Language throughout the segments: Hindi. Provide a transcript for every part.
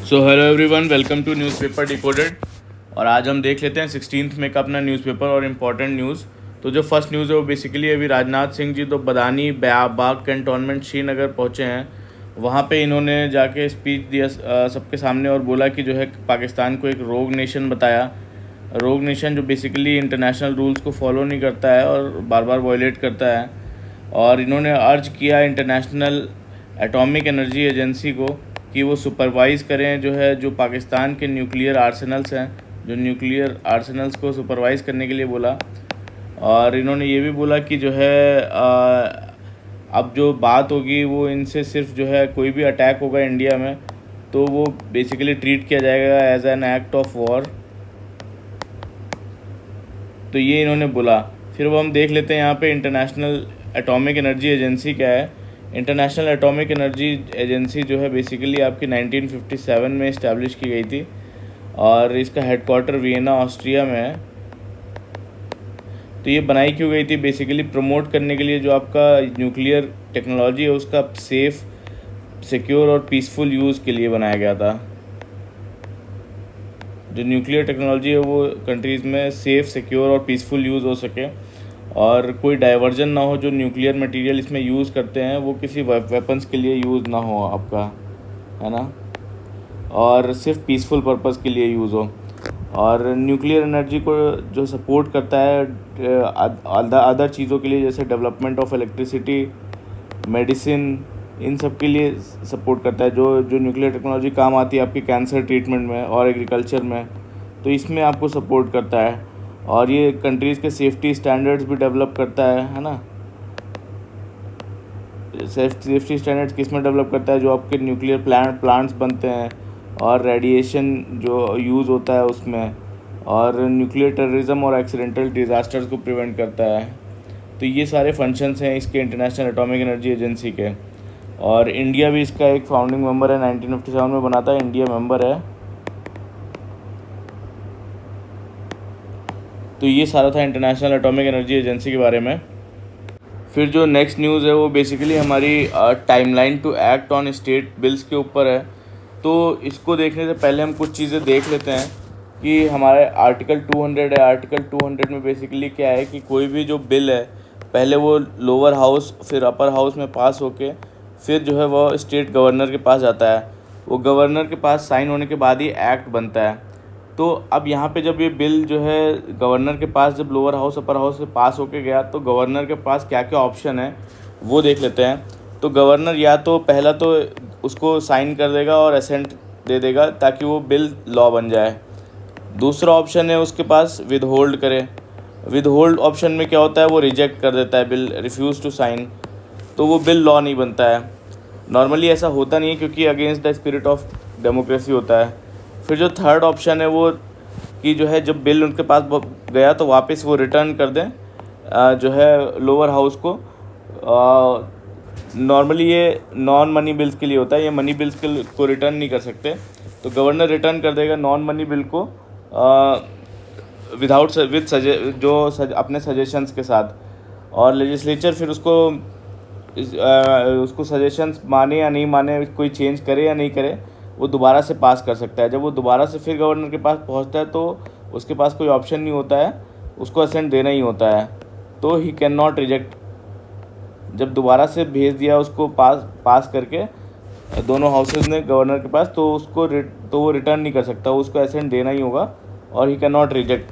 So hello everyone, welcome to newspaper decoded. और आज हम देख लेते हैं 16 मई का अपना न्यूज़पेपर और इम्पॉर्टेंट न्यूज़। तो जो फर्स्ट न्यूज़ है वो बेसिकली अभी राजनाथ सिंह जी तो बदानी बाग कैंटोनमेंट श्रीनगर पहुँचे हैं। वहाँ पे इन्होंने जाके स्पीच दिया सबके सामने और बोला कि जो है पाकिस्तान को एक रोग नेशन बताया। रोग नेशन जो बेसिकली इंटरनेशनल रूल्स को फॉलो नहीं करता है और बार बार वायलेट करता है। और इन्होंने अर्ज किया इंटरनेशनल एटॉमिक एनर्जी एजेंसी को कि वो सुपरवाइज़ करें जो है जो पाकिस्तान के न्यूक्लियर आर्सेनल्स हैं, जो न्यूक्लियर आर्सेनल्स को सुपरवाइज़ करने के लिए बोला। और इन्होंने ये भी बोला कि जो है अब जो बात होगी वो इनसे सिर्फ जो है कोई भी अटैक होगा इंडिया में तो वो बेसिकली ट्रीट किया जाएगा as an act of war. तो ये इन्होंने बोला। फिर वो हम देख लेते हैं यहाँ पे इंटरनेशनल एटॉमिक एनर्जी एजेंसी क्या है। इंटरनेशनल एटॉमिक एनर्जी एजेंसी जो है बेसिकली आपकी 1957 में इस्टेब्लिश की गई थी और इसका हेडक्वार्टर वियना ऑस्ट्रिया में है। तो ये बनाई क्यों गई थी? बेसिकली प्रमोट करने के लिए जो आपका न्यूक्लियर टेक्नोलॉजी है उसका सेफ़, सिक्योर और पीसफुल यूज़ के लिए बनाया गया था। जो न्यूक्लियर टेक्नोलॉजी है वो कंट्रीज़ में सेफ़, सिक्योर और पीसफुल यूज़ हो सके और कोई डाइवर्जन ना हो। जो न्यूक्लियर मटेरियल इसमें यूज़ करते हैं वो किसी वेपन्स के लिए यूज़ ना हो आपका, है ना, और सिर्फ पीसफुल पर्पस के लिए यूज़ हो। और न्यूक्लियर एनर्जी को जो सपोर्ट करता है अदर चीज़ों के लिए, जैसे डेवलपमेंट ऑफ इलेक्ट्रिसिटी, मेडिसिन, इन सब के लिए सपोर्ट करता है। जो न्यूक्लियर टेक्नोलॉजी काम आती है आपके कैंसर ट्रीटमेंट में और एग्रीकल्चर में, तो इसमें आपको सपोर्ट करता है। और ये कंट्रीज़ के सेफ्टी स्टैंडर्ड्स भी डेवलप करता है ना। सेफ्टी स्टैंडर्ड्स किस में डेवलप करता है? जो आपके न्यूक्लियर प्लांट्स बनते हैं और रेडिएशन जो यूज़ होता है उसमें, और न्यूक्लियर टेररिज्म और एक्सीडेंटल डिज़ास्टर्स को प्रिवेंट करता है। तो ये सारे फंक्शंस हैं इसके इंटरनेशनल एटॉमिक एनर्जी एजेंसी के। और इंडिया भी इसका एक फाउंडिंग मेंबर है, 1957 में बना था, इंडिया मेंबर है। तो ये सारा था इंटरनेशनल एटॉमिक एनर्जी एजेंसी के बारे में। फिर जो नेक्स्ट न्यूज़ है वो बेसिकली हमारी timeline to act on state bills के ऊपर है। तो इसको देखने से पहले हम कुछ चीज़ें देख लेते हैं कि हमारे आर्टिकल 200 है। आर्टिकल 200 में बेसिकली क्या है कि कोई भी जो बिल है पहले वो लोअर हाउस फिर अपर हाउस में पास होके फिर जो है वो स्टेट गवर्नर के पास जाता है। वो गवर्नर के पास साइन होने के बाद ही एक्ट बनता है। तो अब यहाँ पे जब ये बिल जो है गवर्नर के पास जब लोअर हाउस अपर हाउस से पास होके गया तो गवर्नर के पास क्या क्या ऑप्शन है वो देख लेते हैं। तो गवर्नर या तो पहला तो उसको साइन कर देगा और असेंट दे देगा ताकि वो बिल लॉ बन जाए। दूसरा ऑप्शन है उसके पास विद होल्ड करे। विद होल्ड ऑप्शन में क्या होता है? वो रिजेक्ट कर देता है बिल, रिफ्यूज़ टू साइन, तो वो बिल लॉ नहीं बनता है। नॉर्मली ऐसा होता नहीं है क्योंकि against the spirit of democracy होता है। फिर जो थर्ड ऑप्शन है वो कि जो है जब बिल उनके पास गया तो वापस वो रिटर्न कर दें जो है लोअर हाउस को। नॉर्मली ये नॉन मनी बिल्स के लिए होता है, ये मनी बिल्स को रिटर्न नहीं कर सकते। तो गवर्नर रिटर्न कर देगा नॉन मनी बिल को अपने सजेशंस के साथ। और लेजिस्लेचर फिर उसको सजेशंस माने या नहीं माने, कोई चेंज करे या नहीं करे, वो दोबारा से पास कर सकता है। जब वो दोबारा से फिर गवर्नर के पास पहुंचता है तो उसके पास कोई ऑप्शन नहीं होता है, उसको असेंट देना ही होता है। तो ही कैन नॉट रिजेक्ट। जब दोबारा से भेज दिया उसको पास करके दोनों हाउसेज ने गवर्नर के पास, तो वो रिटर्न नहीं कर सकता, उसको असेंट देना ही होगा और ही कैन नॉट रिजेक्ट।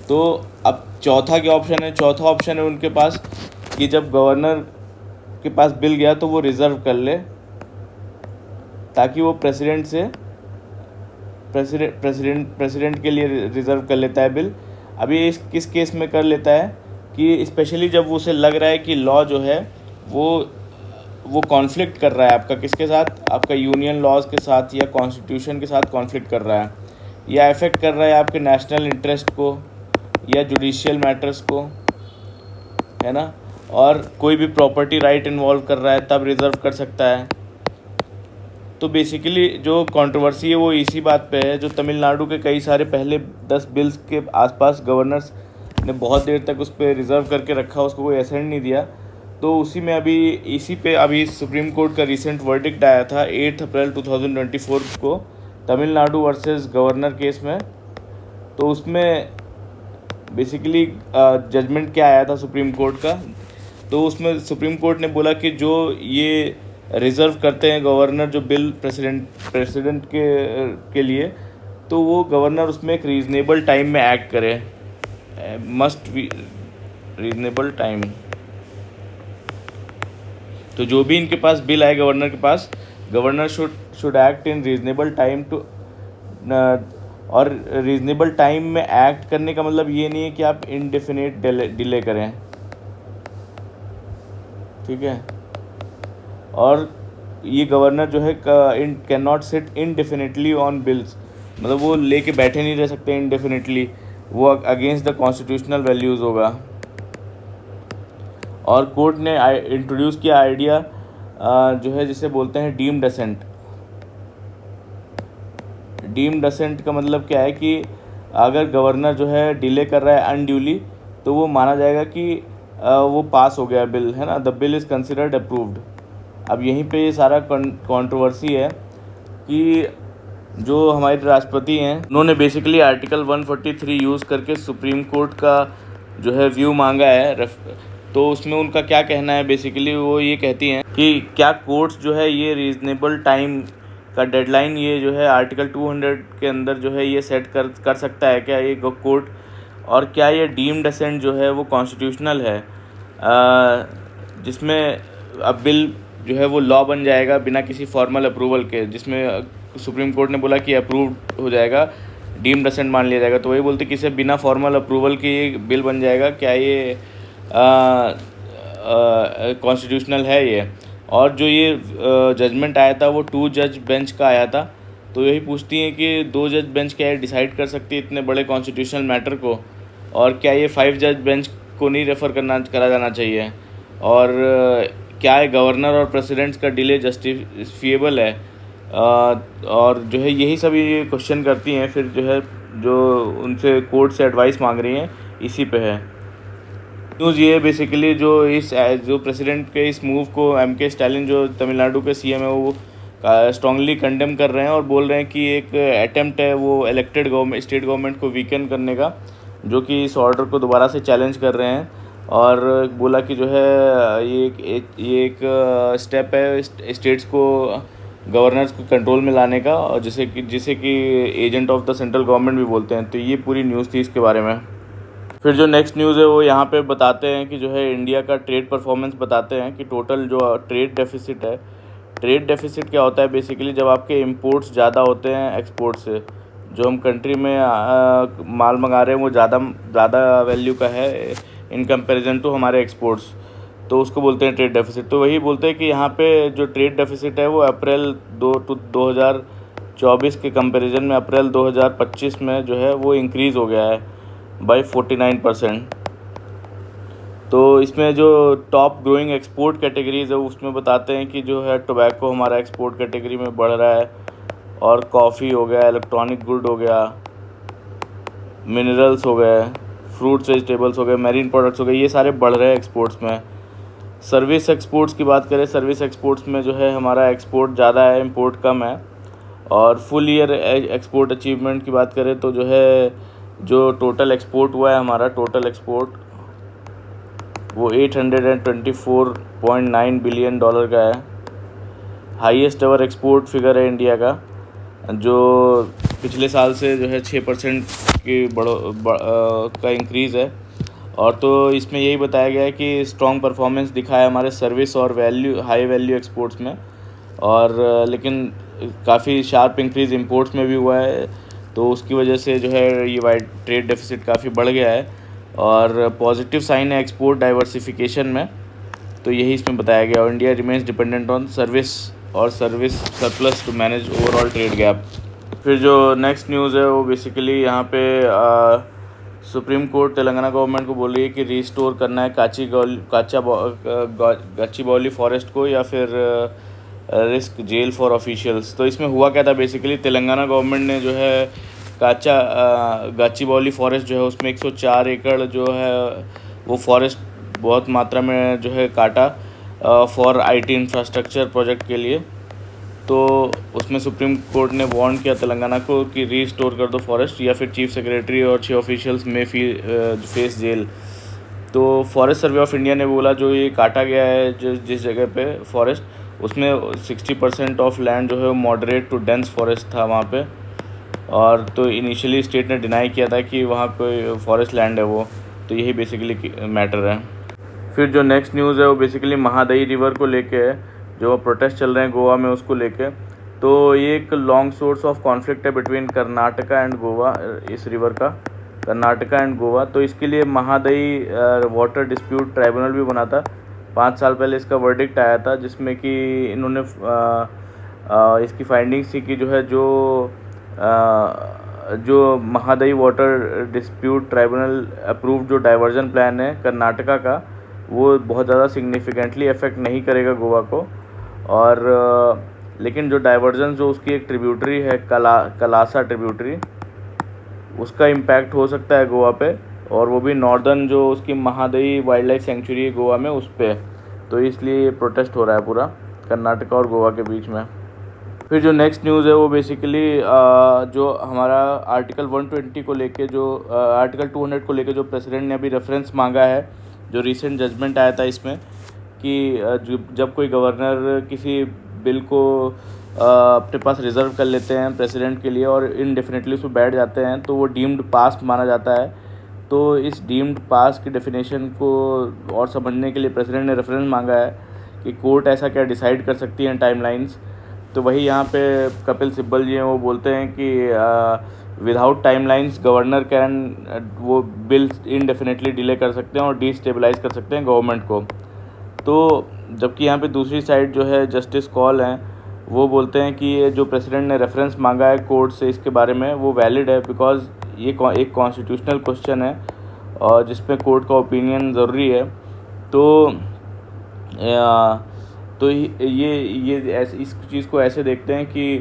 तो अब चौथा क्या ऑप्शन है? चौथा ऑप्शन है उनके पास कि जब गवर्नर के पास बिल गया तो वो रिज़र्व कर ले ताकि वो प्रेसिडेंट के लिए रिज़र्व कर लेता है बिल। अभी इस किस केस में कर लेता है कि स्पेशली जब उसे लग रहा है कि लॉ जो है वो कॉन्फ्लिक्ट कर रहा है आपका किसके साथ, आपका यूनियन लॉज के साथ या कॉन्स्टिट्यूशन के साथ कॉन्फ्लिक्ट कर रहा है, या अफेक्ट कर रहा है आपके नेशनल इंटरेस्ट को या जुडिशियल मैटर्स को, है ना, और कोई भी प्रॉपर्टी राइट इन्वॉल्व कर रहा है तब रिज़र्व कर सकता है। तो बेसिकली जो कंट्रोवर्सी है वो इसी बात पे है। जो तमिलनाडु के कई सारे पहले 10 बिल्स के आसपास गवर्नर्स ने बहुत देर तक उस पर रिज़र्व करके रखा, उसको कोई असेंट नहीं दिया। तो इसी पे अभी सुप्रीम कोर्ट का रिसेंट वर्डिक्ट आया था 8 अप्रैल 2024 को तमिलनाडु वर्सेस गवर्नर केस में। तो उसमें बेसिकली जजमेंट क्या आया था सुप्रीम कोर्ट का, तो उसमें सुप्रीम कोर्ट ने बोला कि जो ये रिज़र्व करते हैं गवर्नर जो बिल प्रेसिडेंट के लिए, तो वो गवर्नर उसमें एक रीज़नेबल टाइम में एक्ट करे, मस्ट बी रीज़नेबल टाइम। तो जो भी इनके पास बिल आए गवर्नर के पास, governor should act in reasonable time to. और रीज़नेबल टाइम में एक्ट करने का मतलब ये नहीं है कि आप इनडेफिनेट डिले करें, ठीक है। और ये गवर्नर जो है can not sit indefinitely on bills, मतलब वो लेके बैठे नहीं रह सकते इनडेफिनेटली, वो अगेंस्ट द कॉन्स्टिट्यूशनल वैल्यूज़ होगा। और कोर्ट ने इंट्रोड्यूस किया आइडिया जो है जिसे बोलते हैं डीम्ड असेंट। डीम्ड असेंट का मतलब क्या है कि अगर गवर्नर जो है डिले कर रहा है अनड्यूली, तो वो माना जाएगा कि वो पास हो गया बिल, है ना, the bill is considered approved. अब यहीं पे ये सारा कंट्रोवर्सी है कि जो हमारे राष्ट्रपति हैं उन्होंने बेसिकली आर्टिकल 143 यूज़ करके सुप्रीम कोर्ट का जो है व्यू मांगा है। तो उसमें उनका क्या कहना है, बेसिकली वो ये कहती हैं कि क्या कोर्ट्स जो है ये रीज़नेबल टाइम का डेडलाइन ये जो है आर्टिकल 200 के अंदर जो है ये सेट कर सकता है क्या ये कोर्ट, और क्या ये डीम्ड असेंट जो है वो कॉन्स्टिट्यूशनल है, जिसमें अब बिल जो है वो लॉ बन जाएगा बिना किसी फॉर्मल अप्रूवल के, जिसमें सुप्रीम कोर्ट ने बोला कि अप्रूव्ड हो जाएगा, डीम्ड असेंट मान लिया जाएगा। तो वही बोलते कि इसे बिना फॉर्मल अप्रूवल के बिल बन जाएगा, क्या ये कॉन्स्टिट्यूशनल है ये। और जो ये जजमेंट आया था वो 2 जज बेंच का आया था। तो यही पूछती हैं कि 2 जज बेंच क्या है डिसाइड कर सकती है इतने बड़े कॉन्स्टिट्यूशनल मैटर को, और क्या ये 5 जज बेंच को नहीं रेफ़र करा जाना चाहिए, और क्या है गवर्नर और प्रेसिडेंट्स का डिले जस्टिफिएबल है, और जो है यही सब ये क्वेश्चन करती हैं। फिर जो है जो उनसे कोर्ट से एडवाइस मांग रही हैं इसी पे है न्यूज़। ये बेसिकली जो प्रेसिडेंट के इस मूव को MK स्टालिन जो तमिलनाडु के CM है वो स्ट्रांगली कंडेम कर रहे हैं और बोल रहे हैं कि एक अटेम्प्ट है वो इलेक्टेड स्टेट गवर्नमेंट को वीकन करने का, जो कि इस ऑर्डर को दोबारा से चैलेंज कर रहे हैं। और बोला कि जो है ये एक स्टेप है स्टेट्स को गवर्नर्स को कंट्रोल में लाने का, और जिसे कि agent of the central government भी बोलते हैं। तो ये पूरी न्यूज़ थी इसके बारे में। फिर जो नेक्स्ट न्यूज़ है वो यहाँ पे बताते हैं कि जो है इंडिया का ट्रेड परफॉर्मेंस बताते हैं कि टोटल जो ट्रेड डेफिसिट है, ट्रेड डेफिसिट क्या होता है बेसिकली जब आपके इंपोर्ट्स ज़्यादा होते हैं एक्सपोर्ट से, जो हम कंट्री में माल मंगा रहे हैं वो ज़्यादा वैल्यू का है इन कंपैरिजन टू हमारे एक्सपोर्ट्स, तो उसको बोलते हैं ट्रेड डेफिसिट। तो वही बोलते हैं कि यहाँ पे जो ट्रेड डेफिसिट है वो अप्रैल 2024 के कंपैरिजन में अप्रैल 2025 में जो है वो इंक्रीज़ हो गया है बाई 49%। तो इसमें जो टॉप ग्रोइंग एक्सपोर्ट कैटेगरीज़ है उसमें बताते हैं कि जो है टोबैको हमारा एक्सपोर्ट कैटेगरी में बढ़ रहा है, और कॉफ़ी हो गया, इलेक्ट्रॉनिक गुड हो गया, मिनरल्स हो गए, फ्रूट्स वेजिटेबल्स हो गए, मैरीन प्रोडक्ट्स हो गए, ये सारे बढ़ रहे हैं एक्सपोर्ट्स में। सर्विस एक्सपोर्ट्स की बात करें, सर्विस एक्सपोर्ट्स में जो है हमारा एक्सपोर्ट ज़्यादा है, इंपोर्ट कम है। और फुल ईयर एक्सपोर्ट अचीवमेंट की बात करें तो जो है जो टोटल एक्सपोर्ट हुआ है हमारा टोटल एक्सपोर्ट वो $824.9 बिलियन का है, हाईएस्ट एवर एक्सपोर्ट फिगर है इंडिया का, जो पिछले साल से जो है 6% की का इंक्रीज़ है। और तो इसमें यही बताया गया है कि स्ट्रॉन्ग परफॉर्मेंस दिखा है हमारे सर्विस और हाई वैल्यू एक्सपोर्ट्स में, और लेकिन काफ़ी शार्प इंक्रीज़ इंपोर्ट्स में भी हुआ है, तो उसकी वजह से जो है ये वाइड ट्रेड डेफिसिट काफ़ी बढ़ गया है। और पॉजिटिव साइन है एक्सपोर्ट डाइवर्सिफिकेशन में, तो यही इसमें बताया गया। और India remains dependent on service surplus to manage overall trade gap. फिर जो नेक्स्ट न्यूज़ है वो बेसिकली यहाँ पे सुप्रीम कोर्ट तेलंगाना गवर्नमेंट को बोल रही है कि रिस्टोर करना है गाचीबौली फॉरेस्ट को, या फिर रिस्क जेल फॉर ऑफिशियल्स। तो इसमें हुआ क्या था बेसिकली, तेलंगाना गवर्नमेंट ने जो है गाचीबौली फॉरेस्ट जो है उसमें 104 एकड़ जो है वो फॉरेस्ट बहुत मात्रा में जो है काटा फॉर IT इंफ्रास्ट्रक्चर प्रोजेक्ट के लिए। तो उसमें सुप्रीम कोर्ट ने वार्न किया तेलंगाना को कि रीस्टोर कर दो फॉरेस्ट, या फिर चीफ सेक्रेटरी और 6 ऑफिशियल्स में फेस जेल। तो फॉरेस्ट सर्वे ऑफ इंडिया ने बोला जो ये काटा गया है जिस जगह पे फॉरेस्ट, उसमें 60% ऑफ लैंड जो है वो मॉडरेट टू डेंस फॉरेस्ट था वहाँ पे। और तो इनिशियली स्टेट ने डिनाई किया था कि वहाँ कोई फॉरेस्ट लैंड है वो। तो यही बेसिकली मैटर है। फिर जो नेक्स्ट न्यूज़ है वो बेसिकली महादई रिवर को लेके है, जो प्रोटेस्ट चल रहे हैं गोवा में उसको लेके। तो ये एक लॉन्ग सोर्स ऑफ कॉन्फ्लिक्ट है बिटवीन कर्नाटका एंड गोवा, इस रिवर का, कर्नाटका एंड गोवा। तो इसके लिए महादई वाटर डिस्प्यूट ट्राइब्यूनल भी बना था। 5 साल पहले इसका वर्डिक्ट आया था, जिसमें कि इन्होंने इसकी फाइंडिंग्स थी कि जो है जो Mahadayi water dispute tribunal approve जो डाइवर्जन प्लान है कर्नाटका का, वो बहुत ज़्यादा सिग्निफिकेंटली अफेक्ट नहीं करेगा गोवा को। और लेकिन जो डाइवर्जन जो उसकी एक ट्रिब्यूटरी है कलासा ट्रिब्यूटरी, उसका इम्पैक्ट हो सकता है गोवा पे, और वो भी नॉर्दर्न जो उसकी महादई वाइल्ड लाइफ सेंचुरी है गोवा में उस पर। तो इसलिए ये प्रोटेस्ट हो रहा है पूरा कर्नाटका और गोवा के बीच में। फिर जो नेक्स्ट न्यूज़ है वो बेसिकली जो हमारा आर्टिकल 120 को लेके, जो आर्टिकल 200 को लेके जो प्रेसिडेंट ने अभी रेफरेंस मांगा है, जो रीसेंट जजमेंट आया था इसमें कि जब कोई गवर्नर किसी बिल को अपने पास रिज़र्व कर लेते हैं प्रेसिडेंट के लिए और इनडेफिनेटली उसमें बैठ जाते हैं, तो वो डीम्ड पास माना जाता है। तो इस डीम्ड पास की डेफिनेशन को और समझने के लिए प्रेसिडेंट ने रेफरेंस मांगा है कि कोर्ट ऐसा क्या डिसाइड कर सकती है टाइमलाइंस। तो वही यहाँ पे कपिल सिब्बल जी हैं, वो बोलते हैं कि विदाउट टाइमलाइंस गवर्नर कैन वो बिल इनडेफिनेटली डिले कर सकते हैं और डिस्टेबलाइज कर सकते हैं गवर्नमेंट को। तो जबकि यहाँ पे दूसरी साइड जो है जस्टिस कॉल हैं, वो बोलते हैं कि ये जो प्रेसिडेंट ने रेफरेंस मांगा है कोर्ट से इसके बारे में, वो वैलिड है, बिकॉज ये एक कॉन्स्टिट्यूशनल क्वेश्चन है और जिसमें कोर्ट का ओपिनियन ज़रूरी है। तो ये ऐसे इस चीज़ को ऐसे देखते हैं कि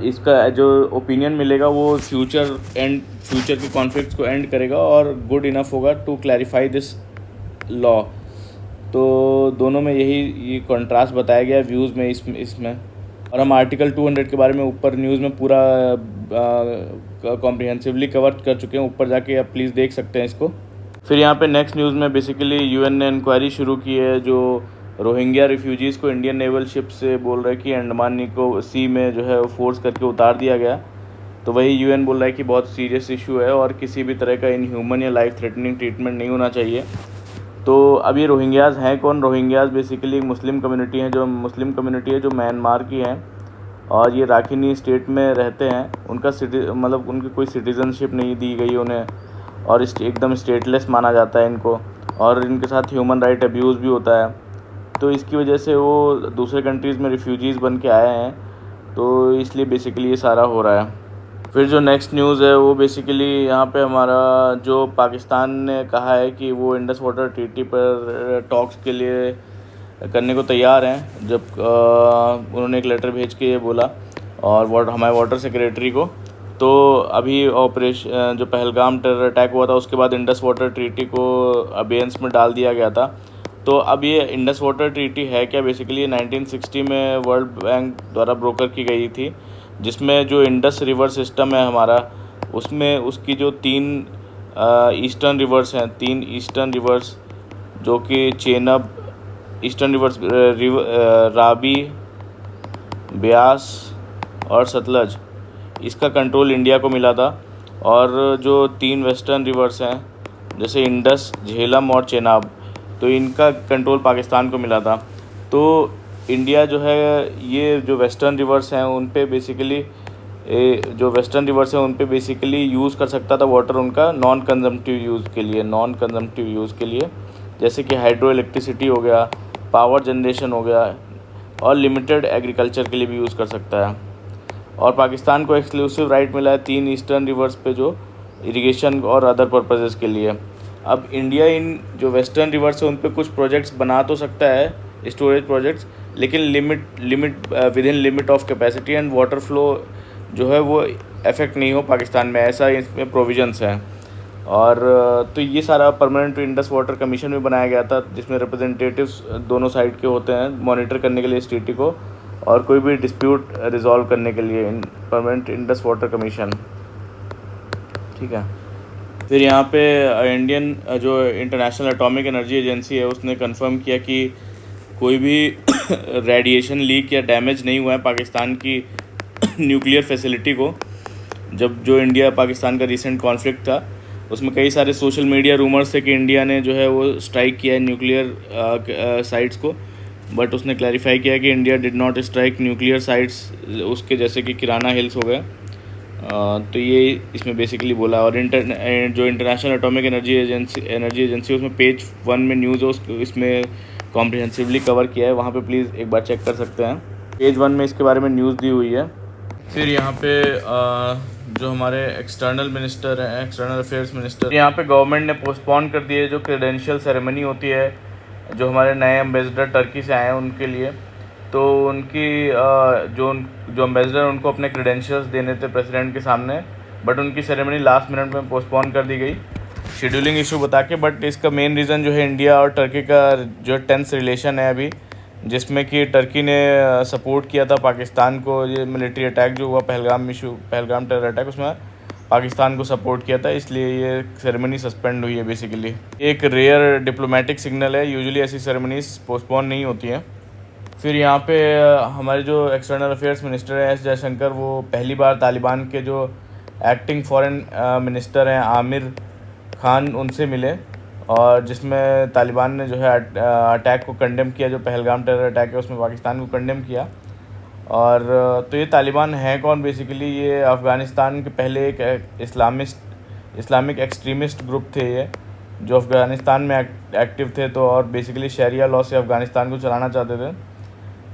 इसका जो ओपिनियन मिलेगा वो फ्यूचर के कॉन्फ्लिक्ट्स को एंड करेगा और गुड इनफ होगा टू क्लैरिफाई दिस लॉ। तो दोनों में ये कंट्रास्ट बताया गया व्यूज़ में इसमें। और हम आर्टिकल 200 के बारे में ऊपर न्यूज़ में पूरा कॉम्प्रिहेंसिवली कवर कर चुके हैं, ऊपर जाके आप प्लीज़ देख सकते हैं इसको। फिर यहाँ पे नेक्स्ट न्यूज़ में बेसिकली यूएन ने इंक्वायरी शुरू की है जो रोहिंग्या रिफ्यूजीज़ को इंडियन नेवल शिप से बोल रहा है कि अंडमान निकोबार सी में जो है वो फोर्स करके उतार दिया गया। तो वही यूएन बोल रहा है कि बहुत सीरियस इशू है और किसी भी तरह का इनह्यूमन या लाइफ थ्रेटनिंग ट्रीटमेंट नहीं होना चाहिए। तो अब ये रोहिंग्याज़ हैं कौन? रोहिंग्याज़ बेसिकली एक मुस्लिम कम्युनिटी है जो म्यांमार की है और ये राखीनी स्टेट में रहते हैं। उनका मतलब उनकी कोई सिटीज़नशिप नहीं दी गई उन्हें और एकदम स्टेटलेस माना जाता है इनको, और इनके साथ ह्यूमन राइट अब्यूज़ भी होता है। तो इसकी वजह से वो दूसरे कंट्रीज़ में रिफ्यूजीज़ बन के आए हैं, तो इसलिए बेसिकली ये सारा हो रहा है। फिर जो नेक्स्ट न्यूज़ है वो बेसिकली यहाँ पे हमारा जो पाकिस्तान ने कहा है कि वो इंडस वाटर ट्रीटी पर टॉक्स के लिए करने को तैयार हैं। जब उन्होंने एक लेटर भेज के ये बोला और हमारे वाटर सेक्रेटरी को। तो अभी ऑपरेशन जो पहलगाम टेरर अटैक हुआ था उसके बाद इंडस वाटर ट्रीटी को अबेयंस में डाल दिया गया था। तो अब ये इंडस वाटर ट्रीटी है क्या? बेसिकली 1960 में वर्ल्ड बैंक द्वारा ब्रोकर की गई थी, जिसमें जो इंडस रिवर सिस्टम है हमारा, उसमें उसकी जो 3 ईस्टर्न रिवर्स हैं, 3 ईस्टर्न रिवर्स जो कि चेनाब ईस्टर्न रिवर्स, रावी, ब्यास और सतलज, इसका कंट्रोल इंडिया को मिला था। और जो 3 वेस्टर्न रिवर्स हैं जैसे इंडस, झेलम और चेनाब, तो इनका कंट्रोल पाकिस्तान को मिला था। तो इंडिया जो है ये जो वेस्टर्न रिवर्स हैं उन पे बेसिकली यूज़ कर सकता था वाटर उनका नॉन कंजम्पटिव यूज़ के लिए, जैसे कि हाइड्रो इलेक्ट्रिसिटी हो गया, पावर जनरेशन हो गया और लिमिटेड एग्रीकल्चर के लिए भी यूज़ कर सकता है। और पाकिस्तान को एक्सक्लूसिव राइट मिला है 3 ईस्टर्न रिवर्स पे जो इरिगेशन और अदर पर्पसेस के लिए। अब इंडिया इन जो वेस्टर्न रिवर्स है उन पे कुछ प्रोजेक्ट्स बना तो सकता है, स्टोरेज प्रोजेक्ट्स, लेकिन with in limit of capacity and water flow जो है वो इफेक्ट नहीं हो पाकिस्तान में, ऐसा इसमें प्रोविजंस हैं। और तो ये सारा परमानेंट इंडस वाटर कमीशन भी बनाया गया था, जिसमें रिप्रेजेंटेटिव्स दोनों साइड के होते हैं मॉनिटर करने के लिए इस ट्रीटी को। और कोई भी डिस्प्यूट रिजॉल्व करने के लिए परमानेंट इंडस वाटर कमीशन, ठीक है। फिर यहाँ पे इंडियन जो इंटरनेशनल एटॉमिक एनर्जी एजेंसी है उसने कंफर्म किया कि कोई भी रेडिएशन लीक या डैमेज नहीं हुआ है पाकिस्तान की न्यूक्लियर फैसिलिटी को। जब जो इंडिया पाकिस्तान का रिसेंट कॉन्फ्लिक्ट था उसमें कई सारे सोशल मीडिया रूमर्स थे कि इंडिया ने जो है वो स्ट्राइक किया है न्यूक्लियर साइट्स को, बट उसने क्लैरिफाई किया कि India did not strike nuclear sites उसके, जैसे कि किराना हिल्स हो गए। तो ये इसमें बेसिकली बोला। और जो इंटरनेशनल एटॉमिक एनर्जी एजेंसी उसमें पेज 1 में न्यूज़ है, उसको इसमें कॉम्प्रिहेंसिवली कवर किया है, वहाँ पे प्लीज़ एक बार चेक कर सकते हैं। पेज 1 में इसके बारे में न्यूज़ दी हुई है। फिर यहाँ पे जो हमारे एक्सटर्नल मिनिस्टर हैं, एक्सटर्नल अफेयर्स मिनिस्टर, यहाँ पे गवर्नमेंट ने पोस्टपोन कर दी है जो क्रेडेंशियल सेरेमनी होती है जो हमारे नए एम्बेसडर टर्की से आए हैं उनके लिए। तो उनकी जो एम्बेसडर उनको अपने क्रेडेंशियल्स देने थे प्रेसिडेंट के सामने, बट उनकी सेरेमनी लास्ट मिनट में पोस्टपोन कर दी गई शेड्यूलिंग इशू बता के। बट इसका मेन रीज़न जो है इंडिया और टर्की का जो टेंस रिलेशन है अभी, जिसमें कि टर्की ने सपोर्ट किया था पाकिस्तान को, ये मिलिट्री अटैक जो हुआ पहलगाम टेरर अटैक, उसमें पाकिस्तान को सपोर्ट किया था, इसलिए ये सेरेमनी सस्पेंड हुई है बेसिकली। एक रेयर डिप्लोमेटिक सिग्नल है, यूजुअली ऐसी सेरेमनीज पोस्टपोन नहीं होती हैं। फिर यहाँ पे हमारे जो एक्सटर्नल अफेयर्स मिनिस्टर हैं एस जयशंकर, वो पहली बार तालिबान के जो एक्टिंग फॉरेन मिनिस्टर हैं आमिर खान उनसे मिले, और जिसमें तालिबान ने जो है अटैक को कंडेम किया, जो पहलगाम टेरर अटैक है उसमें पाकिस्तान को कंडेम किया। और तो ये तालिबान है कौन बेसिकली, ये अफ़गानिस्तान के पहले एक इस्लामिक एक्सट्रीमिस्ट ग्रुप थे ये, जो अफ़गानिस्तान में एक्टिव थे। तो और बेसिकली शरिया लॉ से अफ़गानिस्तान को चलाना चाहते थे।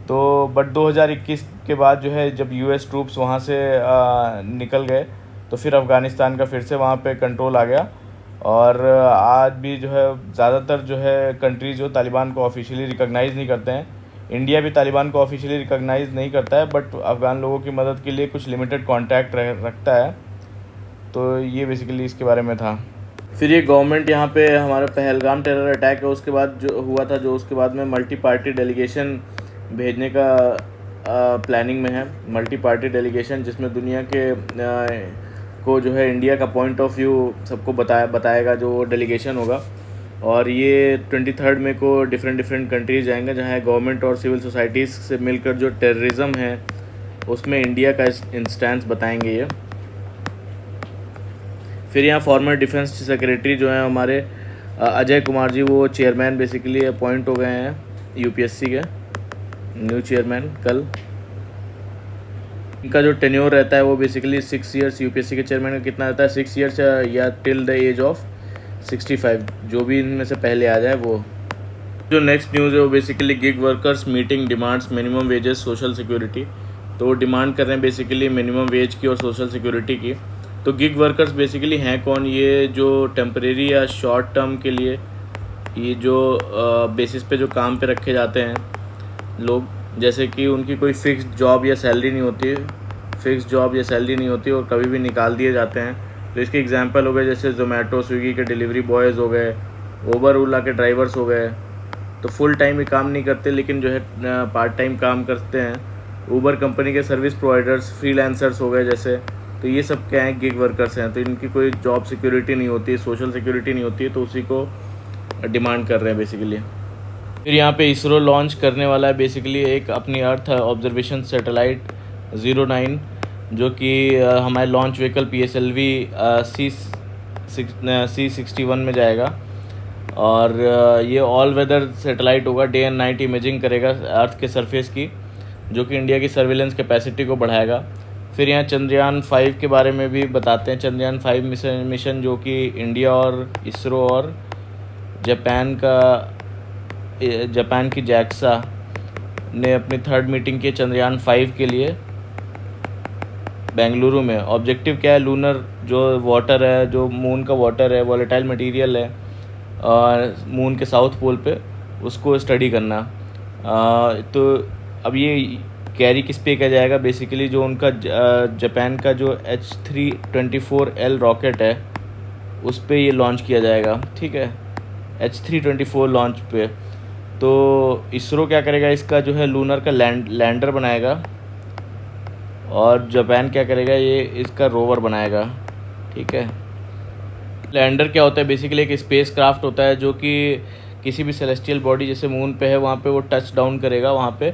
तो बट 2021 के बाद जो है जब यूएस ट्रूप्स वहाँ से निकल गए तो फिर अफ़गानिस्तान का फिर से वहाँ पे कंट्रोल आ गया। और आज भी जो है ज़्यादातर जो है कंट्रीज़ जो तालिबान को ऑफिशियली रिकॉग्नाइज़ नहीं करते हैं। इंडिया भी तालिबान को ऑफिशियली रिकॉग्नाइज़ नहीं करता है, बट अफ़गान लोगों की मदद के लिए कुछ लिमिटेड कॉन्टैक्ट रखता है। तो ये बेसिकली इसके बारे में था। फिर ये गवर्नमेंट यहाँ पे हमारा पहलगाम टेरर अटैक है उसके बाद जो हुआ था, जो उसके बाद में मल्टी पार्टी डेलीगेशन भेजने का प्लानिंग में है। मल्टी पार्टी डेलीगेशन जिसमें दुनिया के को जो है इंडिया का पॉइंट ऑफ व्यू सबको बताएगा जो डेलीगेशन होगा। और ये 23 मई को डिफरेंट कंट्रीज जाएंगे, जहाँ गवर्नमेंट और सिविल सोसाइटीज़ से मिलकर जो टेररिज्म है उसमें इंडिया का इंस्टेंस बताएंगे ये। फिर यहाँ फॉर्मर डिफेंस सेक्रेटरी जो हैं हमारे अजय कुमार जी, वो चेयरमैन बेसिकली अपॉइंट हो गए हैं यूपीएससी के, न्यू चेयरमैन कल। इनका जो टेन्योर रहता है वो बेसिकली 6 ईयर्स। यूपीएससी के चेयरमैन का कितना रहता है, 6 ईयर्स या टिल द एज ऑफ 65, जो भी इनमें से पहले आ जाए वो। जो नेक्स्ट न्यूज़ है वो basically gig workers meeting demands minimum wages social security. तो वो डिमांड कर रहे हैं बेसिकली मिनिमम वेज की और सोशल सिक्योरिटी की। तो गिग वर्कर्स बेसिकली हैं कौन, ये जो टेम्परेरी या शॉर्ट टर्म के लिए ये जो बेसिस पे जो काम पे रखे जाते हैं लोग, जैसे कि उनकी कोई फिक्स्ड जॉब या सैलरी नहीं होती और कभी भी निकाल दिए जाते हैं। तो इसके एग्जांपल हो गए जैसे ज़ोमैटो स्विगी के डिलीवरी बॉयज़ हो गए, ओबर ओला के ड्राइवर्स हो गए। तो फुल टाइम ही काम नहीं करते लेकिन जो है पार्ट टाइम काम करते हैं। ऊबर कंपनी के सर्विस प्रोवाइडर्स, फ्रीलांसर्स हो गए जैसे। तो ये सब क्या है, गिग वर्कर्स हैं। तो इनकी कोई जॉब सिक्योरिटी नहीं होती, सोशल सिक्योरिटी नहीं होती है, तो उसी को डिमांड कर रहे हैं बेसिकली। फिर यहाँ पे इसरो लॉन्च करने वाला है बेसिकली एक अपनी अर्थ ऑब्जर्वेशन सैटेलाइट 09, जो कि हमारे लॉन्च व्हीकल PSLV C61 में जाएगा। और ये ऑल वेदर सैटेलाइट होगा, डे एंड नाइट इमेजिंग करेगा अर्थ के सरफेस की, जो कि इंडिया की सर्विलेंस कैपेसिटी को बढ़ाएगा। फिर यहाँ चंद्रयान 5 के बारे में भी बताते हैं। चंद्रयान 5 मिशन जो कि इंडिया और इसरो और जापान की जैक्सा ने अपनी 3rd मीटिंग की चंद्रयान 5 के लिए बेंगलुरु में। ऑब्जेक्टिव क्या है, लूनर जो वाटर है, जो मून का वाटर है, वॉलेटाइल मटेरियल है और मून के साउथ पोल पे, उसको स्टडी करना। तो अब ये कैरी किस पे किया जाएगा, बेसिकली जो उनका जापान का जो H324L रॉकेट है उस पे ये लॉन्च किया जाएगा, ठीक है, H324 लॉन्च पे। तो इसरो क्या करेगा, इसका जो है लूनर का लैंडर बनाएगा, और जापान क्या करेगा, ये इसका रोवर बनाएगा। ठीक है। लैंडर क्या होता है, बेसिकली एक स्पेस क्राफ्ट होता है जो कि किसी भी सेलेस्टियल बॉडी जैसे मून पे है वहाँ पे वो टच डाउन करेगा वहाँ पे,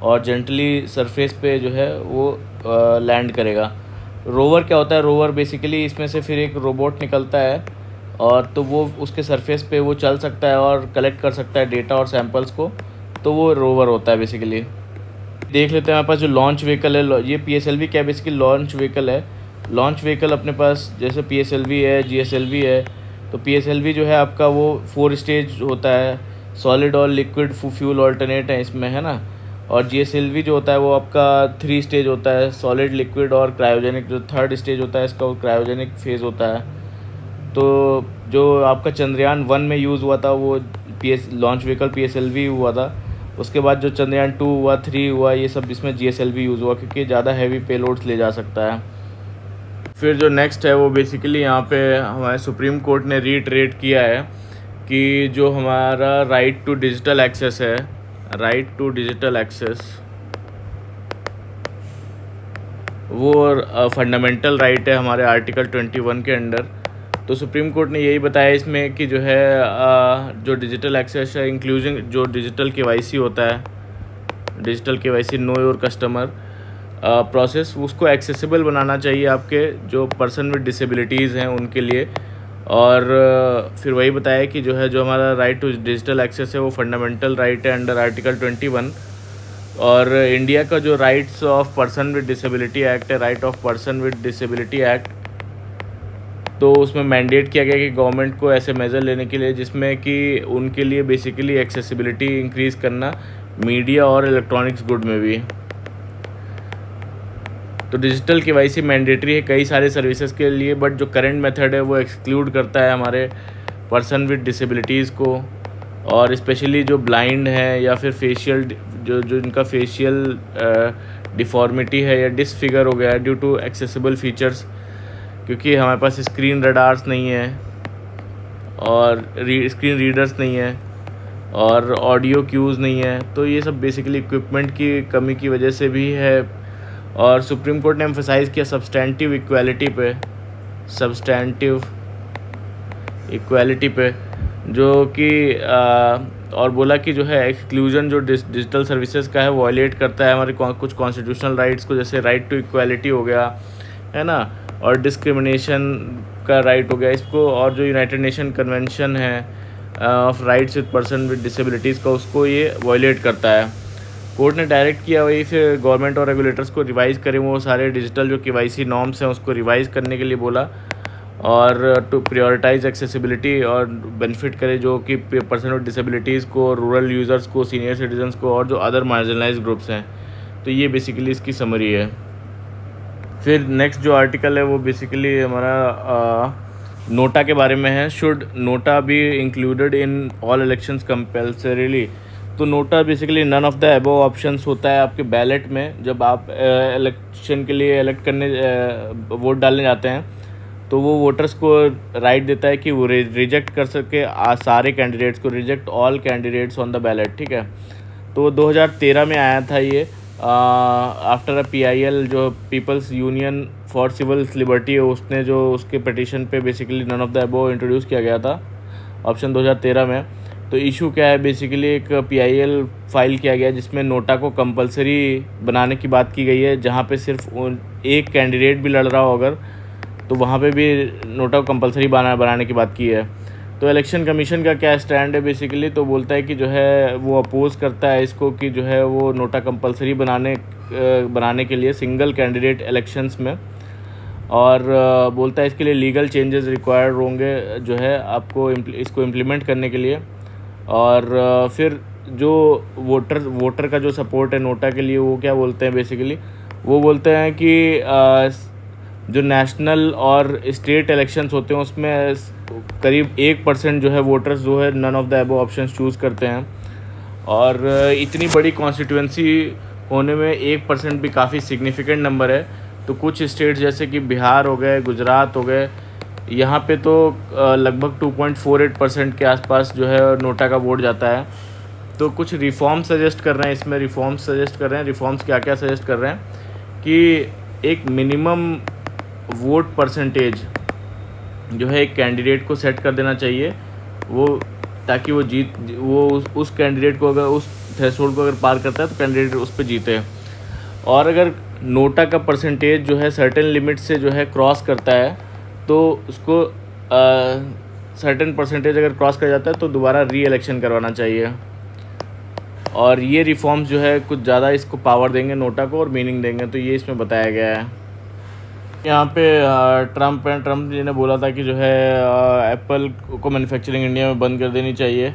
और जेंटली सरफेस पे जो है वो लैंड करेगा। रोवर क्या होता है, रोवर बेसिकली इसमें से फिर एक रोबोट निकलता है, और तो वो उसके सरफेस पे वो चल सकता है और कलेक्ट कर सकता है डेटा और सैंपल्स को, तो वो रोवर होता है बेसिकली। देख लेते हैं हमारे पास जो लॉन्च व्हीकल है, ये PSLV क्या है, बेसिकली लॉन्च व्हीकल है। लॉन्च व्हीकल अपने पास जैसे PSLV है, GSLV है। तो PSLV जो है आपका वो 4 स्टेज होता है, सॉलिड और लिक्विड फ्यूल ऑल्टरनेट है इसमें, है ना। और GSLV जो होता है वो आपका 3 स्टेज होता है, सॉलिड, लिक्विड और क्रायोजेनिक। जो 3rd स्टेज होता है इसका वो क्रायोजेनिक फेज़ होता है। तो जो आपका चंद्रयान 1 में यूज़ हुआ था वो लॉन्च व्हीकल PSLV हुआ था। उसके बाद जो चंद्रयान 2 हुआ, 3 हुआ, ये सब इसमें GSLV यूज़ हुआ, क्योंकि ज़्यादा हैवी पेलोड्स ले जा सकता है। फिर जो नेक्स्ट है वो बेसिकली यहाँ पे हमारे सुप्रीम कोर्ट ने रीइटरेट किया है कि जो हमारा राइट टू डिजिटल एक्सेस है, राइट टू डिजिटल एक्सेस, वो फंडामेंटल राइट है हमारे आर्टिकल 21 के अंडर। तो सुप्रीम कोर्ट ने यही बताया इसमें कि जो है जो डिजिटल एक्सेस है, इंक्लूजिंग जो डिजिटल KYC होता है, digital KYC, know your customer process, उसको एक्सेसिबल बनाना चाहिए आपके जो पर्सन विद डिसेबिलिटीज़ हैं उनके लिए। और फिर वही बताया कि जो है जो हमारा राइट टू डिजिटल एक्सेस है वो फंडामेंटल राइट है अंडर आर्टिकल 21। और इंडिया का जो rights of person with disability act है, right of person with disability act, तो उसमें मैंडेट किया गया कि गवर्नमेंट को ऐसे मेजर लेने के लिए जिसमें कि उनके लिए बेसिकली एक्सेसिबिलिटी इंक्रीज़ करना मीडिया और इलेक्ट्रॉनिक्स गुड में भी। तो डिजिटल KYC मैंडेटरी है कई सारे सर्विसेज के लिए, बट जो करंट मेथड है वो एक्सक्लूड करता है हमारे पर्सन विद डिसेबिलिटीज़ को, और स्पेशली जो ब्लाइंड है या फिर फेशियल जो इनका फेशियल डिफॉर्मिटी है या डिसफिगर हो गया है ड्यू टू एक्सेसिबल फीचर्स, क्योंकि हमारे पास स्क्रीन रडार्स नहीं है और स्क्रीन रीडर्स नहीं है और ऑडियो क्यूज़ नहीं है। तो ये सब बेसिकली इक्विपमेंट की कमी की वजह से भी है। और सुप्रीम कोर्ट ने एम्फसाइज़ किया सब्सटेंटिव इक्वालिटी पे, सब्सटेंटिव इक्वालिटी पे, जो कि और बोला कि जो है एक्सक्लूजन जो डिजिटल सर्विसेज का है वो वायलेट करता है हमारे कुछ कॉन्स्टिट्यूशनल राइट्स को, जैसे राइट टू इक्वालिटी हो गया, है ना, और डिस्क्रिमिनेशन का राइट हो गया इसको, और जो यूनाइटेड नेशन कन्वेंशन है of rights with person with disabilities का, उसको ये वायलेट करता है। कोर्ट ने डायरेक्ट किया वही फिर गवर्नमेंट और रेगुलेटर्स को रिवाइज़ करें वो सारे डिजिटल जो KYC नॉर्म्स हैं उसको रिवाइज़ करने के लिए बोला, और टू प्रायोरिटाइज एक्सेसिबिलिटी और बेनिफिट करे जो कि पर्सन विद डिसेबिलिटीज़ को, रूरल यूज़र्स को, सीनियर सिटीजन्स को, और जो अदर मार्जिनलाइज्ड ग्रुप्स हैं। तो ये बेसिकली इसकी समरी है। फिर नेक्स्ट जो आर्टिकल है वो बेसिकली हमारा नोटा के बारे में है। Should NOTA be included in all elections compulsorily. तो NOTA basically none of the above options होता है आपके बैलेट में, जब आप इलेक्शन के लिए इलेक्ट करने वोट डालने जाते हैं, तो वो वोटर्स को राइट देता है कि वो रिजेक्ट कर सके सारे कैंडिडेट्स को, reject all candidates on the ballot. ठीक है। तो 2013 में आया था ये आफ्टर PIL जो People's Union for Civil Liberty है, उसने जो उसके पिटीशन पे basically none of the above introduce किया गया था ऑप्शन 2013 में। तो इशू क्या है, बेसिकली एक PIL फाइल किया गया जिसमें नोटा को कंपलसरी बनाने की बात की गई है, जहाँ पे सिर्फ एक कैंडिडेट भी लड़ रहा हो अगर, तो वहाँ पे भी नोटा को कंपलसरी बनाने की बात की है। तो इलेक्शन कमीशन का क्या स्टैंड है बेसिकली, तो बोलता है कि जो है वो अपोज़ करता है इसको कि जो है वो नोटा कंपलसरी बनाने के लिए सिंगल कैंडिडेट इलेक्शंस में, और बोलता है इसके लिए लीगल चेंजेस रिक्वायर्ड होंगे जो है आपको इसको इम्प्लीमेंट करने के लिए। और फिर जो वोटर का जो सपोर्ट है नोटा के लिए, वो क्या बोलते हैं बेसिकली, वो बोलते हैं कि जो नेशनल और स्टेट इलेक्शंस होते हैं उसमें करीब 1% जो है वोटर्स जो है none of the above options choose करते हैं, और इतनी बड़ी कॉन्स्टिट्यूंसी होने में 1% भी काफ़ी सिग्निफिकेंट नंबर है। तो कुछ स्टेट्स जैसे कि बिहार हो गए, गुजरात हो गए, यहाँ पे तो लगभग 2.48% के आसपास जो है नोटा का वोट जाता है। तो कुछ रिफॉर्म सजेस्ट कर रहे हैं, इसमें रिफॉर्म्स सजेस्ट कर रहे हैं। रिफॉर्म्स क्या क्या सजेस्ट कर रहे हैं कि एक मिनिमम वोट परसेंटेज जो है एक कैंडिडेट को सेट कर देना चाहिए, वो ताकि वो उस कैंडिडेट को, अगर उस थ्रेशोल्ड को अगर पार करता है तो कैंडिडेट उस पर जीते। और अगर नोटा का परसेंटेज जो है सर्टेन लिमिट से जो है क्रॉस करता है तो उसको सर्टेन परसेंटेज अगर क्रॉस कर जाता है तो दोबारा री इलेक्शन करवाना चाहिए। और ये रिफॉर्म्स जो है कुछ ज़्यादा इसको पावर देंगे नोटा को और मीनिंग देंगे, तो ये इसमें बताया गया है। यहाँ पे ट्रम्प जी ने बोला था कि जो है एप्पल को मैन्युफैक्चरिंग इंडिया में बंद कर देनी चाहिए,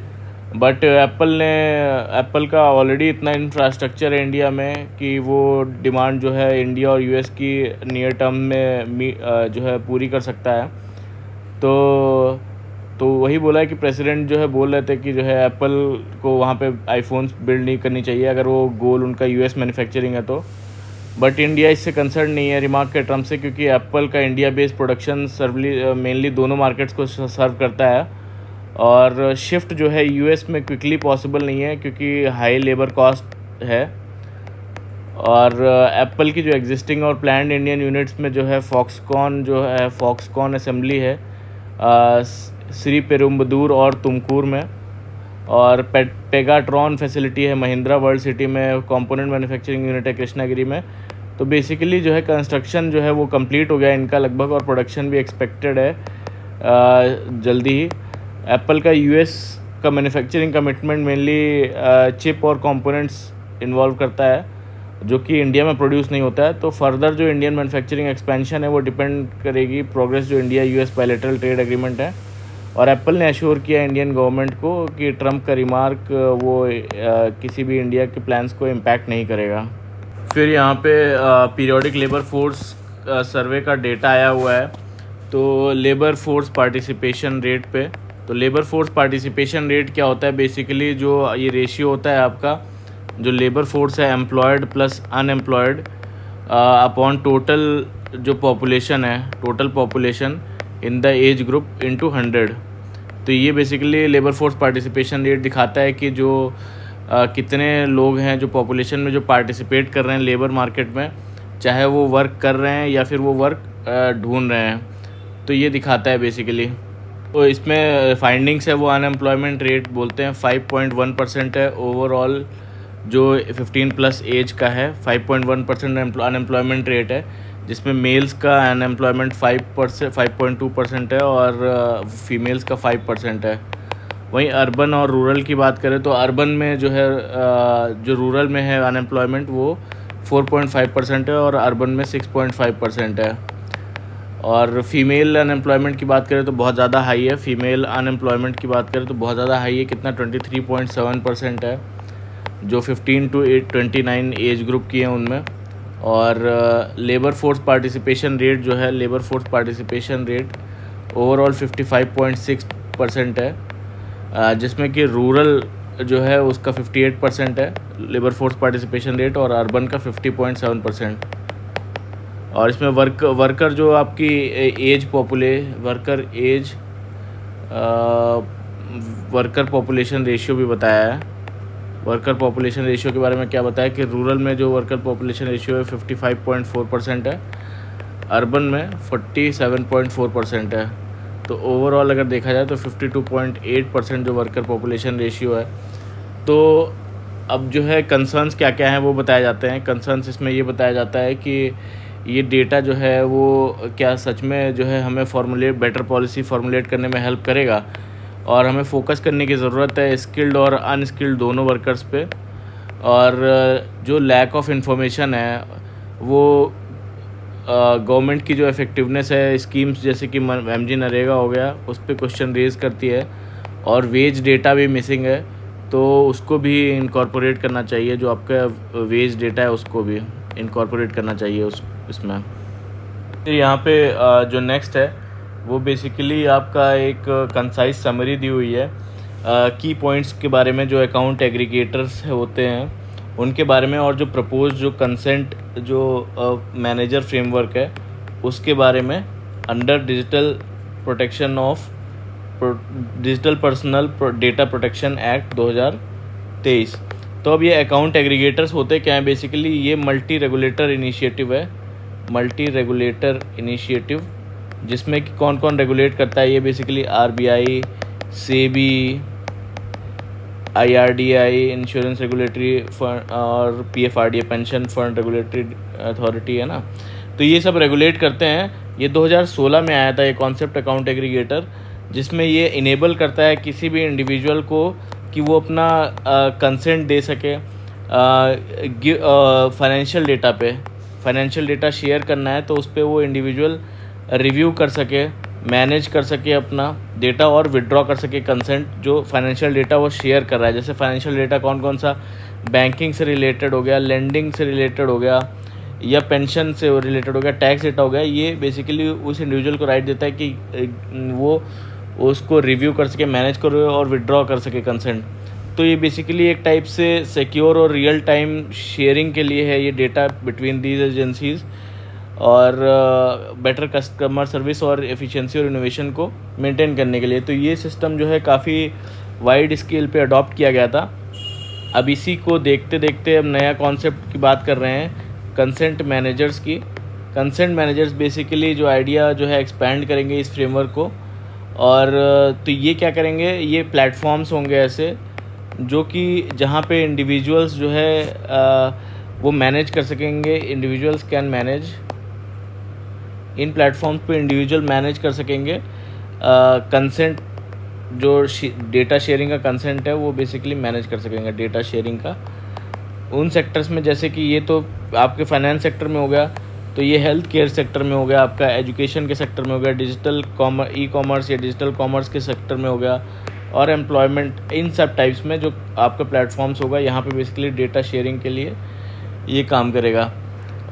बट एप्पल का ऑलरेडी इतना इंफ्रास्ट्रक्चर है इंडिया में कि वो डिमांड जो है इंडिया और यूएस की नियर टर्म में जो है पूरी कर सकता है। तो वही बोला है कि प्रेसिडेंट जो है बोल रहे थे कि जो है एप्पल को वहाँ पे आईफोन्स बिल्ड नहीं करनी चाहिए अगर वो गोल उनका यूएस मैन्युफैक्चरिंग है तो। बट इंडिया इससे कंसर्न नहीं है रिमार्क के ट्रम्प से, क्योंकि एप्पल का इंडिया बेस्ड प्रोडक्शन मेनली दोनों मार्केट्स को सर्व करता है और शिफ्ट जो है यूएस में क्विकली पॉसिबल नहीं है क्योंकि हाई लेबर कॉस्ट है। और एप्पल की जो एग्जिस्टिंग और प्लान्ड इंडियन यूनिट्स में जो है फॉक्सकॉन असेंबली है श्री पेरुम्बदूर और तुमकूर में, और पेगाट्रॉन फैसिलिटी है महिंद्रा वर्ल्ड सिटी में, कंपोनेंट मैन्युफैक्चरिंग यूनिट है कृष्णागिरी में। तो बेसिकली जो है कंस्ट्रक्शन जो है वो कंप्लीट हो गया इनका लगभग, और प्रोडक्शन भी एक्सपेक्टेड है जल्दी ही। एप्पल का यूएस का मैन्युफैक्चरिंग कमिटमेंट मेनली चिप और कंपोनेंट्स इन्वॉल्व करता है जो कि इंडिया में प्रोड्यूस नहीं होता है। तो फर्दर जो इंडियन मैन्युफैक्चरिंग एक्सपेंशन है वो डिपेंड करेगी प्रोग्रेस जो India US bilateral trade agreement है। और एप्पल ने एश्योर किया इंडियन गवर्नमेंट को कि ट्रम्प का रिमार्क वो किसी भी इंडिया के प्लान्स को इम्पैक्ट नहीं करेगा। फिर यहाँ पे पीरियोडिक लेबर फोर्स सर्वे का डेटा आया हुआ है, तो लेबर फोर्स पार्टिसिपेशन रेट पे। तो लेबर फोर्स पार्टिसिपेशन रेट क्या होता है, बेसिकली जो ये रेशियो होता है आपका जो लेबर फोर्स है employed plus unemployed upon total जो पॉपुलेशन है, total population in the age group into 100। तो ये basically labour force participation rate दिखाता है कि जो कितने लोग हैं जो पॉपुलेशन में जो पार्टिसिपेट कर रहे हैं लेबर मार्केट में, चाहे वो वर्क कर रहे हैं या फिर वो वर्क ढूंढ रहे हैं, तो ये दिखाता है बेसिकली। तो इसमें फाइंडिंग्स है वो अनएम्प्लॉयमेंट रेट बोलते हैं 5.1% है ओवरऑल जो 15+ एज का है। 5.1% अनएम्प्लॉयमेंट रेट है, जिसमें मेल्स का अनएम्प्लॉयमेंट 5.2% है और फीमेल्स का 5% है। वहीं अर्बन और रूरल की बात करें तो अर्बन में जो है जो रूरल में है अनएम्प्लॉयमेंट वो 4.5% है और अर्बन में 6.5% है। और फीमेल अनएम्प्लॉयमेंट की बात करें तो बहुत ज़्यादा हाई है। फीमेल अनएम्प्लॉयमेंट की बात करें तो बहुत ज़्यादा हाई है, कितना 23.7% है जो 15 to 29 एज ग्रुप की हैं उनमें। और लेबर फोर्स पार्टिसिपेशन रेट जो है, labour force participation rate overall 55.6% है, जिसमें कि रूरल जो है उसका 58% है लेबर फोर्स पार्टिसिपेशन रेट और अर्बन का 50.7%। और इसमें वर्कर जो आपकी वर्कर पॉपुलेशन रेशियो भी बताया है। वर्कर पॉपुलेशन रेशियो के बारे में क्या बताया कि रूरल में जो वर्कर पॉपुलेशन रेशियो है 55.4% है, अर्बन में 47.4% है। तो ओवरऑल अगर देखा जाए तो 52.8% जो वर्कर पॉपुलेशन रेशियो है। तो अब जो है कंसर्न्स क्या क्या हैं वो बताए जाते हैं। कंसर्न्स इसमें ये बताया जाता है कि ये डेटा जो है वो क्या सच में जो है हमें बेटर पॉलिसी फॉर्मुलेट करने में हेल्प करेगा, और हमें फोकस करने की ज़रूरत है स्किल्ड और अनस्किल्ड दोनों वर्कर्स पे। और जो लैक ऑफ इन्फॉर्मेशन है वो गवर्नमेंट की जो इफ़ेक्टिवनेस है स्कीम्स जैसे कि एमजी नरेगा हो गया उस पर क्वेश्चन रेज करती है। और वेज डेटा भी मिसिंग है, तो उसको भी इनकॉर्पोरेट करना चाहिए, जो आपका वेज डेटा है उसको भी इनकॉर्पोरेट करना चाहिए इसमें। फिर यहाँ पे जो नेक्स्ट है वो बेसिकली आपका एक कंसाइज समरी दी हुई है की पॉइंट्स के बारे में, जो अकाउंट एग्रीगेटर्स होते हैं उनके बारे में, और जो प्रपोज जो कंसेंट जो मैनेजर फ्रेमवर्क है उसके बारे में under digital personal data protection act 2023 23। तो अब ये अकाउंट एग्रीगेटर्स होते क्या हैं बेसिकली, ये मल्टी रेगुलेटर इनिशिएटिव है, मल्टी रेगुलेटर इनिशिएटिव, जिसमें कि कौन कौन रेगुलेट करता है, ये basically RBI, SEBI, IRDAI insurance regulatory fund और PFRDA pension fund regulatory authority है ना। तो ये सब रेगुलेट करते हैं। ये 2016 में आया था ये कॉन्सेप्ट अकाउंट एग्रीगेटर, जिसमें ये इनेबल करता है किसी भी इंडिविजुअल को कि वो अपना कंसेंट दे सके फाइनेंशियल डेटा शेयर करना है तो उस पर वो इंडिविजुअल रिव्यू कर सके, मैनेज कर सके अपना डेटा और विड्रॉ कर सके कंसेंट जो फाइनेंशियल डेटा वो शेयर कर रहा है। जैसे फाइनेंशियल डेटा कौन कौन सा, बैंकिंग से रिलेटेड हो गया, लेंडिंग से रिलेटेड हो गया, या पेंशन से रिलेटेड हो गया, टैक्स डेटा हो गया। ये बेसिकली उस इंडिविजुअल को राइट देता है कि वो उसको रिव्यू कर सके, मैनेज करे और विड्रॉ कर सके कंसेंट। तो ये बेसिकली एक टाइप से सिक्योर और रियल टाइम शेयरिंग के लिए है ये डेटा बिटवीन दीज एजेंसीज़, और बेटर कस्टमर सर्विस और एफिशिएंसी और इनोवेशन को मेंटेन करने के लिए। तो ये सिस्टम जो है काफ़ी वाइड स्केल पे अडॉप्ट किया गया था। अब इसी को देखते देखते अब नया कॉन्सेप्ट की बात कर रहे हैं, कंसेंट मैनेजर्स की। कंसेंट मैनेजर्स बेसिकली जो आइडिया जो है एक्सपैंड करेंगे इस फ्रेमवर्क को, और तो ये क्या करेंगे, ये प्लेटफॉर्म्स होंगे ऐसे जो कि जहाँ पे इंडिविजुअल्स जो है वो मैनेज कर सकेंगे। Individuals can manage, in platforms पे इंडिविजुअल मैनेज कर सकेंगे कंसेंट, जो डेटा शेयरिंग का कंसेंट है वो बेसिकली मैनेज कर सकेंगे डेटा शेयरिंग का उन सेक्टर्स में, जैसे कि ये तो आपके फाइनेंस सेक्टर में हो गया, तो ये हेल्थ केयर सेक्टर में हो गया, आपका एजुकेशन के सेक्टर में हो गया, डिजिटल ई कॉमर्स या डिजिटल कॉमर्स के सेक्टर में हो गया, और एम्प्लॉयमेंट, इन सब टाइप्स में जो आपका प्लेटफॉर्म्स होगा यहाँ पे बेसिकली डेटा शेयरिंग के लिए ये काम करेगा।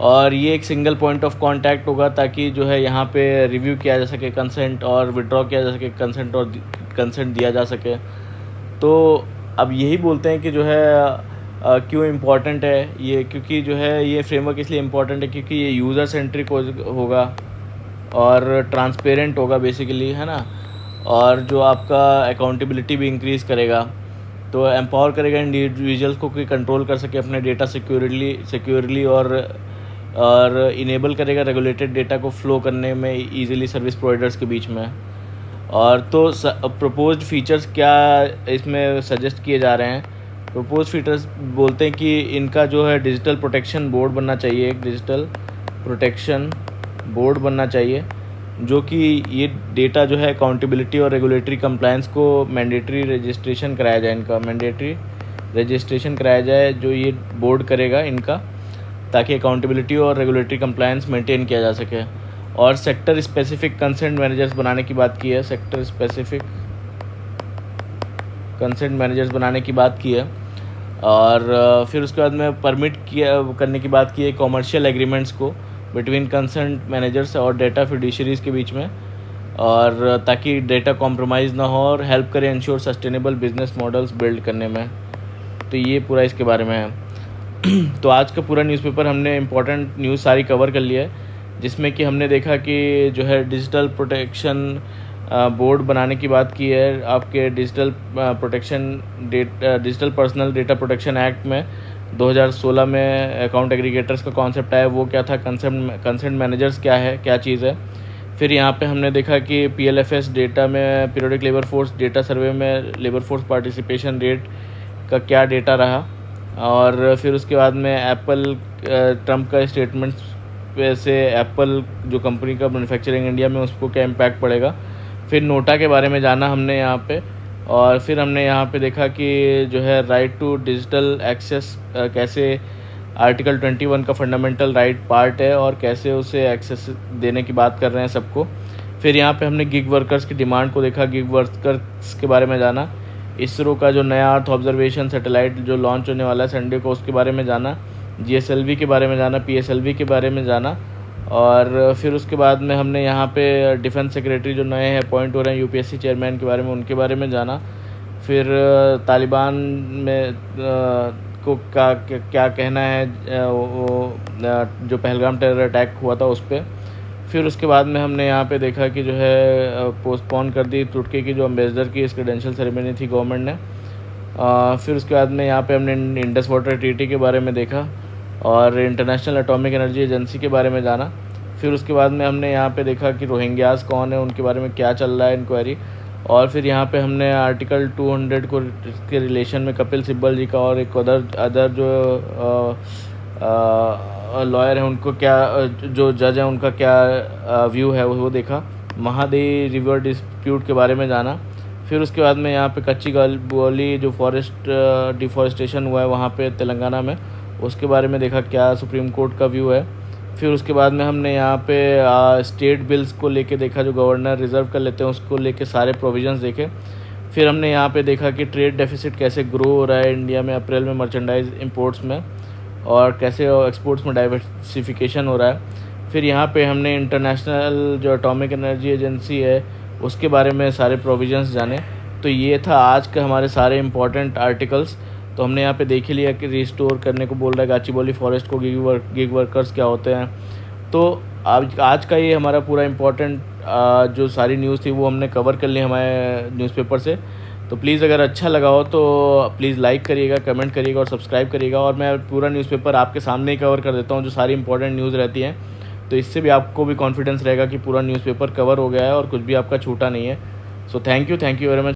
और ये एक सिंगल पॉइंट ऑफ कांटेक्ट होगा ताकि जो है यहाँ पे रिव्यू किया जा सके कंसेंट और विड्रॉ किया जा सके कंसेंट और कंसेंट दिया जा सके। तो अब यही बोलते हैं कि जो है क्यों इम्पॉर्टेंट है ये, क्योंकि जो है ये फ्रेमवर्क इसलिए इम्पॉर्टेंट है क्योंकि ये यूज़र सेंट्रिक होगा और ट्रांसपेरेंट होगा बेसिकली, है ना, और जो आपका अकाउंटेबिलिटी भी इंक्रीज़ करेगा। तो एम्पावर करेगा इंडिविजुअल्स को कि कंट्रोल कर सके अपने डेटा सिक्योरली और इनेबल करेगा रेगुलेटेड डेटा को फ्लो करने में इजीली सर्विस प्रोवाइडर्स के बीच में। और तो प्रपोज्ड फीचर्स क्या इसमें सजेस्ट किए जा रहे हैं, प्रपोज्ड फीचर्स बोलते हैं कि इनका जो है डिजिटल प्रोटेक्शन बोर्ड बनना चाहिए, एक डिजिटल प्रोटेक्शन बोर्ड बनना चाहिए जो कि ये डेटा जो है अकाउंटेबिलिटी और रेगुलेटरी कंप्लायंस को मैंडेटरी रजिस्ट्रेशन कराया जाए, इनका मैंडेटरी रजिस्ट्रेशन कराया जाए जो ये बोर्ड करेगा इनका, ताकि अकाउंटेबिलिटी और रेगुलेटरी कंप्लायंस मेंटेन किया जा सके। और सेक्टर स्पेसिफिक कंसेंट मैनेजर्स बनाने की बात की है, सेक्टर स्पेसिफिक कंसेंट मैनेजर्स बनाने की बात की है। और फिर उसके बाद में परमिट किया करने की बात की है कॉमर्शियल एग्रीमेंट्स को बिटवीन कंसेंट मैनेजर्स और डेटा फिड्यूशरीज़ के बीच में, और ताकि डेटा कॉम्प्रोमाइज़ ना हो और हेल्प करे ensure sustainable business models build करने में। तो ये पूरा इसके बारे में है। तो आज का पूरा न्यूज़पेपर हमने इम्पोर्टेंट न्यूज़ सारी कवर कर लिया है, जिसमें कि हमने देखा कि जो है डिजिटल प्रोटेक्शन बोर्ड बनाने की बात की है। आपके digital personal data protection act में 2016 में अकाउंट एग्रीगेटर्स का कॉन्सेप्ट आया, वो क्या था, कंसेंट मैनेजर्स क्या है, क्या चीज़ है। फिर यहाँ पे हमने देखा कि PLFS डेटा में पीरियोडिक लेबर फोर्स डेटा सर्वे में लेबर फोर्स पार्टिसिपेशन रेट का क्या डेटा रहा। और फिर उसके बाद में एप्पल ट्रम्प का स्टेटमेंट्स पे से एप्पल जो कंपनी का मैन्युफैक्चरिंग इंडिया में उसको क्या इम्पैक्ट पड़ेगा। फिर नोटा के बारे में जाना हमने यहाँ पे, और फिर हमने यहाँ पे देखा कि जो है राइट टू डिजिटल एक्सेस कैसे आर्टिकल 21 का फंडामेंटल राइट पार्ट है और कैसे उसे एक्सेस देने की बात कर रहे हैं सबको। फिर यहाँ पे हमने गिग वर्कर्स की डिमांड को देखा, गिग वर्कर्स के बारे में जाना, इसरो का जो नया अर्थ ऑब्जर्वेशन सैटेलाइट जो लॉन्च होने वाला है संडे को उसके बारे में जाना, GSLV के बारे में जाना, PSLV के बारे में जाना। और फिर उसके बाद में हमने यहाँ पे डिफेंस सेक्रेटरी जो नए हैं अपॉइंट हो रहे हैं UPSC चेयरमैन के बारे में, उनके बारे में जाना। फिर तालिबान में को क्या कहना है जो पहलगाम टेरर अटैक हुआ था उस पर। फिर उसके बाद में हमने यहाँ पे देखा कि जो है पोस्टपोन कर दी तुर्की की जो एम्बेसडर की क्रेडेंशियल सेरेमनी थी गवर्नमेंट ने। फिर उसके बाद में यहाँ पे हमने इंडस वाटर ट्रीटी के बारे में देखा और इंटरनेशनल एटॉमिक एनर्जी एजेंसी के बारे में जाना। फिर उसके बाद में हमने यहाँ पे देखा कि रोहिंग्यास कौन है, उनके बारे में क्या चल रहा है इंक्वायरी। और फिर यहाँ पे हमने आर्टिकल 200 को के रिलेशन में कपिल सिब्बल जी का और एक अदर जो लॉयर है उनको क्या, जो जज है उनका क्या व्यू है वो देखा। महादेवी रिवर डिस्प्यूट के बारे में जाना। फिर उसके बाद में यहाँ पे कच्ची गोली जो फॉरेस्ट डिफॉरेस्टेशन हुआ है वहाँ पे तेलंगाना में, उसके बारे में देखा क्या सुप्रीम कोर्ट का व्यू है। फिर उसके बाद में हमने यहाँ पे स्टेट बिल्स को लेके देखा, जो गवर्नर रिज़र्व कर लेते हैं उसको लेके सारे प्रोविजंस देखे। फिर हमने यहाँ पे देखा कि ट्रेड डेफिसिट कैसे ग्रो हो रहा है इंडिया में अप्रैल में मर्चेंडाइज इंपोर्ट्स में, और कैसे एक्सपोर्ट्स में डाइवर्सिफिकेशन हो रहा है। फिर यहाँ पे हमने इंटरनेशनल जो एटॉमिक एनर्जी एजेंसी है उसके बारे में सारे प्रोविजंस जाने। तो ये था आज का हमारे सारे इंपॉर्टेंट आर्टिकल्स। तो हमने यहाँ पे देख ही लिया कि रिस्टोर करने को बोल रहा है गाचीबोली फॉरेस्ट को, गिग वर्कर्स क्या होते हैं। तो आज का ये हमारा पूरा इम्पोर्टेंट जो सारी न्यूज़ थी वो हमने कवर कर ली हमारे न्यूज़पेपर से। तो प्लीज़ अगर अच्छा लगा हो तो प्लीज़ लाइक करिएगा, कमेंट करिएगा और सब्सक्राइब करिएगा। और मैं पूरा न्यूज़पेपर आपके सामने ही कवर कर देता हूँ जो सारी इंपॉर्टेंट न्यूज़ रहती हैं, तो इससे भी आपको भी कॉन्फिडेंस रहेगा कि पूरा न्यूज़पेपर कवर हो गया है और कुछ भी आपका छूटा नहीं है। So thank you very much.